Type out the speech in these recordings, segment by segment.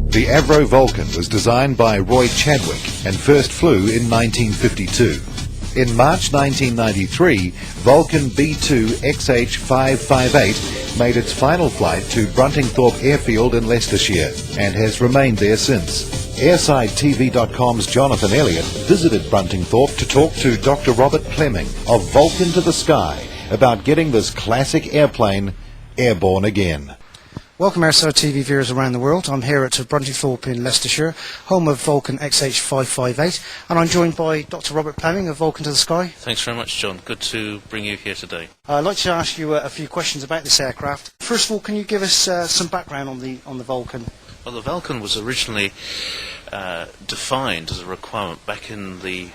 The Avro Vulcan was designed by Roy Chadwick and first flew in 1952. In March 1993, Vulcan B2 XH558 made its final flight to Bruntingthorpe Airfield in Leicestershire and has remained there since. AirsideTV.com's Jonathan Elliott visited Bruntingthorpe to talk to Dr. Robert Plemming of Vulcan to the Sky about getting this classic airplane airborne again. Welcome Airside TV viewers around the world. I'm here at Bruntingthorpe in Leicestershire, home of Vulcan XH558, and I'm joined by Dr. Robert Plemming of Vulcan to the Sky. Thanks very much, John. Good to bring you here today. I'd like to ask you a few questions about this aircraft. First of all, can you give us some background on the Vulcan? Well, the Vulcan was originally defined as a requirement back in the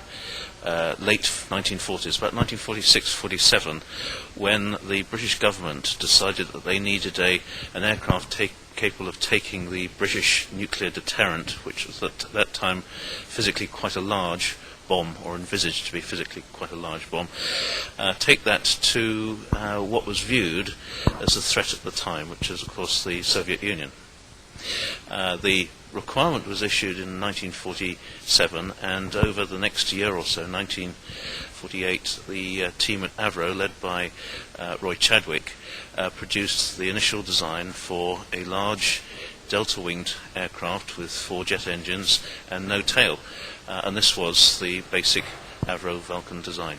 late 1940s, about 1946-47, when the British government decided that they needed an aircraft capable of taking the British nuclear deterrent, which was at that time physically quite a large bomb, or envisaged to be physically quite a large bomb, take that to what was viewed as a threat at the time, which is of course the Soviet Union. The requirement was issued in 1947, and over the next year or so, 1948, the team at Avro, led by Roy Chadwick, produced the initial design for a large delta-winged aircraft with 4 jet engines and no tail, and this was the basic Avro Vulcan design.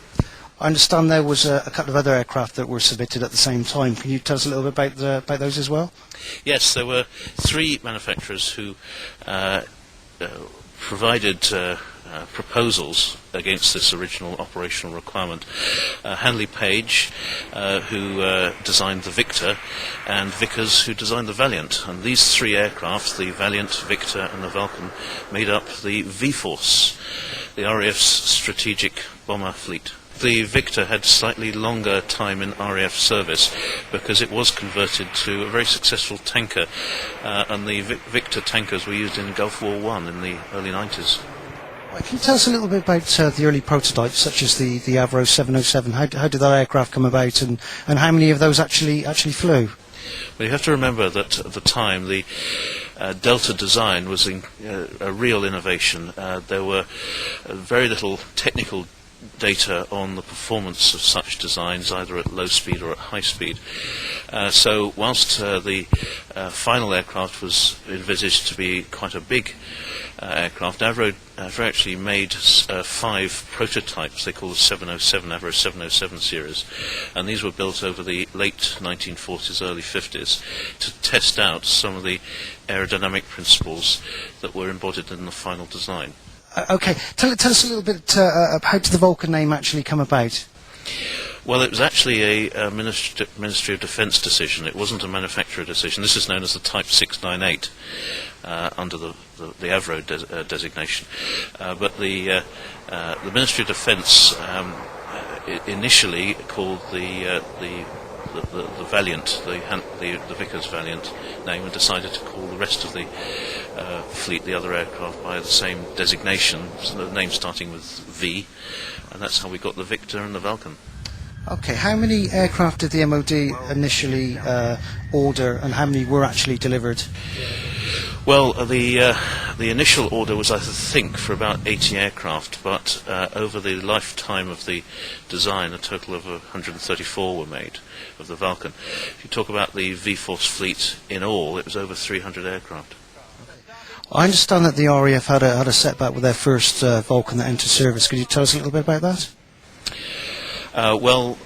I understand there was a couple of other aircraft that were submitted at the same time. Can you tell us a little bit about those as well? Yes, there were 3 manufacturers who provided proposals against this original operational requirement. Handley Page, who designed the Victor, and Vickers, who designed the Valiant. And these 3 aircraft, the Valiant, Victor and the Vulcan, made up the V-Force, the RAF's strategic bomber fleet. The Victor had slightly longer time in RAF service because it was converted to a very successful tanker, and the Victor tankers were used in Gulf War I in the early 90s. Can you tell us a little bit about the early prototypes, such as the Avro 707? How did that aircraft come about, and how many of those actually flew? Well, you have to remember that at the time the Delta design was a real innovation. There were very little technical data on the performance of such designs, either at low speed or at high speed. So whilst the final aircraft was envisaged to be quite a big aircraft, Avro actually made 5 prototypes. They call the 707, Avro 707 series, and these were built over the late 1940s, early 50s to test out some of the aerodynamic principles that were embodied in the final design. Okay, tell us a little bit how did the Vulcan name actually come about? Well, it was actually a Ministry of Defence decision. It wasn't a manufacturer decision. This is known as the Type 698 under the Avro designation. But the Ministry of Defence initially called the Valiant, the Vickers Valiant name, and decided to call the rest of the fleet, the other aircraft, by the same designation, so the name starting with V, and that's how we got the Victor and the Vulcan. Okay, how many aircraft did the MOD initially order, and how many were actually delivered? Well, the initial order was, I think, for about 80 aircraft, but over the lifetime of the design, a total of 134 were made of the Vulcan. If you talk about the V-Force fleet in all, it was over 300 aircraft. I understand that the RAF had a setback with their first Vulcan that entered service. Could you tell us a little bit about that? Well,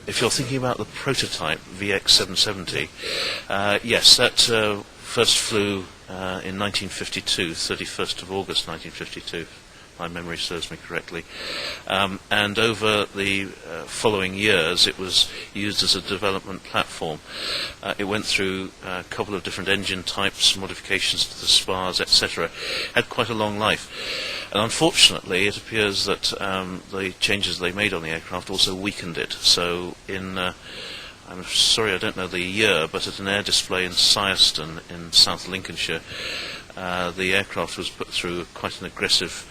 if you're thinking about the prototype VX770, yes, that first flew in 1952, 31st of August 1952, my memory serves me correctly. And over the following years, it was used as a development platform. It went through a couple of different engine types, modifications to the spars, etc. Had quite a long life. And unfortunately, it appears that the changes they made on the aircraft also weakened it. So in I'm sorry I don't know the year, but at an air display in Syerston in South Lincolnshire, the aircraft was put through quite an aggressive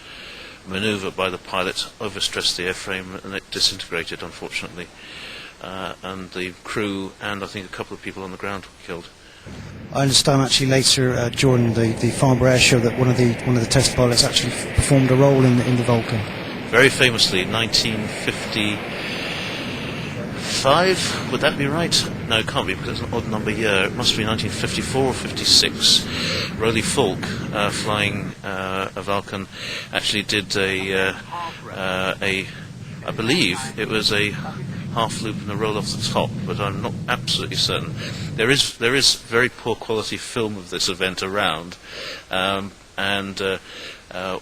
manoeuvre by the pilot, overstressed the airframe, and it disintegrated, unfortunately. And the crew and I think a couple of people on the ground were killed. I understand actually later during the Farnborough Air Show that one of the test pilots actually performed a role in the Vulcan. Very famously, 1955, would that be right? No, it can't be, because it's an odd number year. It must be 1954 or 56. Rowley Falk, flying a Vulcan, actually did I believe it was a half loop and a roll off the top, but I'm not absolutely certain. There is very poor quality film of this event around,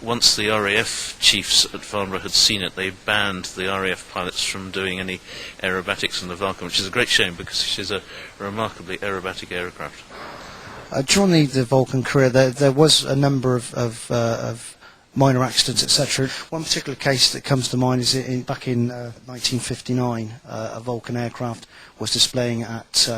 once the RAF chiefs at Farnborough had seen it, they banned the RAF pilots from doing any aerobatics in the Vulcan, which is a great shame because it is a remarkably aerobatic aircraft. During the Vulcan career, there was a number of minor accidents, etc. One particular case that comes to mind is back in 1959, a Vulcan aircraft was displaying at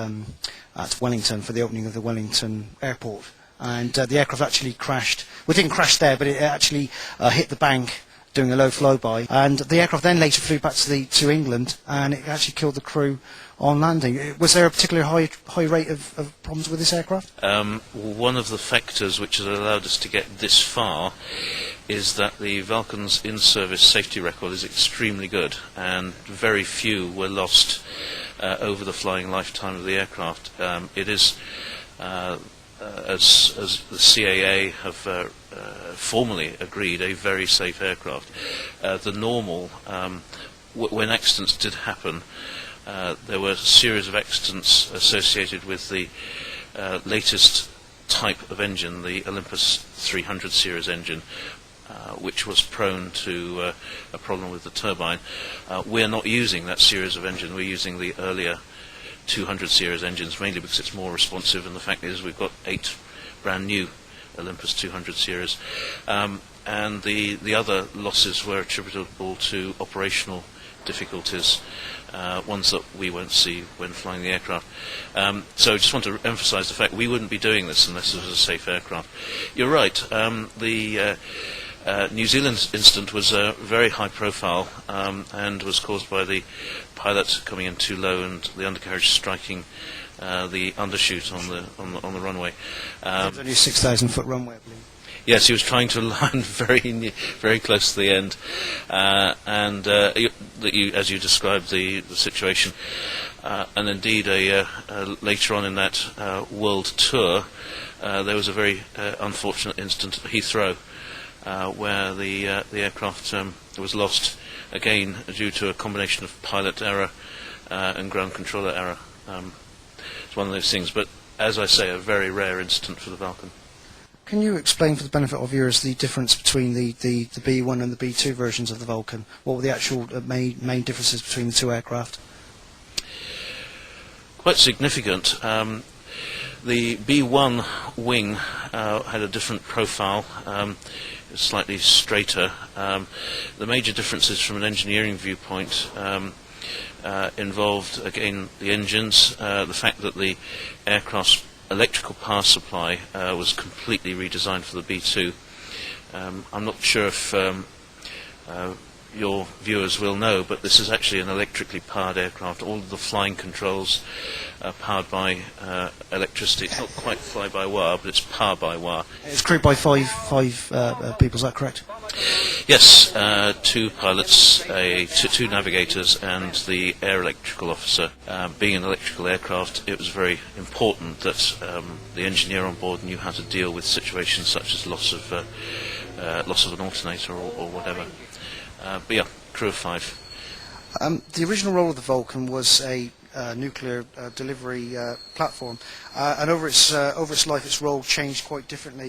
Wellington for the opening of the Wellington airport. And the aircraft actually crashed. Well, it didn't crash there, but it actually hit the bank doing a low flyby. And the aircraft then later flew back to England, and it actually killed the crew on landing. Was there a particularly high rate of problems with this aircraft? One of the factors which has allowed us to get this far is that the Vulcan's in-service safety record is extremely good, and very few were lost over the flying lifetime of the aircraft. It is... as the CAA have formally agreed, a very safe aircraft. The normal, when accidents did happen, there were a series of accidents associated with the latest type of engine, the Olympus 300 series engine, which was prone to a problem with the turbine. We're not using that series of engine, we're using the earlier 200 series engines, mainly because it's more responsive, and the fact is we've got 8 brand new Olympus 200 series, and the other losses were attributable to operational difficulties, ones that we won't see when flying the aircraft. So I just want to emphasize the fact we wouldn't be doing this unless it was a safe aircraft. You're right, the New Zealand incident was very high profile, and was caused by the pilot coming in too low and the undercarriage striking the undershoot on the runway. It was only a 6,000 foot runway, I believe. Yes, he was trying to land very close to the end, as you described the situation, and indeed later on in that world tour, there was a very unfortunate incident at Heathrow, where the aircraft was lost, again due to a combination of pilot error and ground controller error. It's one of those things, but as I say, a very rare incident for the Vulcan. Can you explain, for the benefit of viewers, the difference between the B1 and the B2 versions of the Vulcan? What were the actual main differences between the two aircraft? Quite significant. The B1 wing had a different profile, slightly straighter. The major differences from an engineering viewpoint involved, again, the engines, the fact that the aircraft's electrical power supply was completely redesigned for the B2. I'm not sure if your viewers will know, but this is actually an electrically powered aircraft. All of the flying controls are powered by electricity. It's not quite fly-by-wire, but it's power-by-wire. It's crewed by five people, is that correct? Yes, 2 pilots, two navigators, and the air electrical officer. Being an electrical aircraft, it was very important that the engineer on board knew how to deal with situations such as loss of an alternator or whatever. But yeah, crew of 5. The original role of the Vulcan was a nuclear delivery platform, and over its life, its role changed quite differently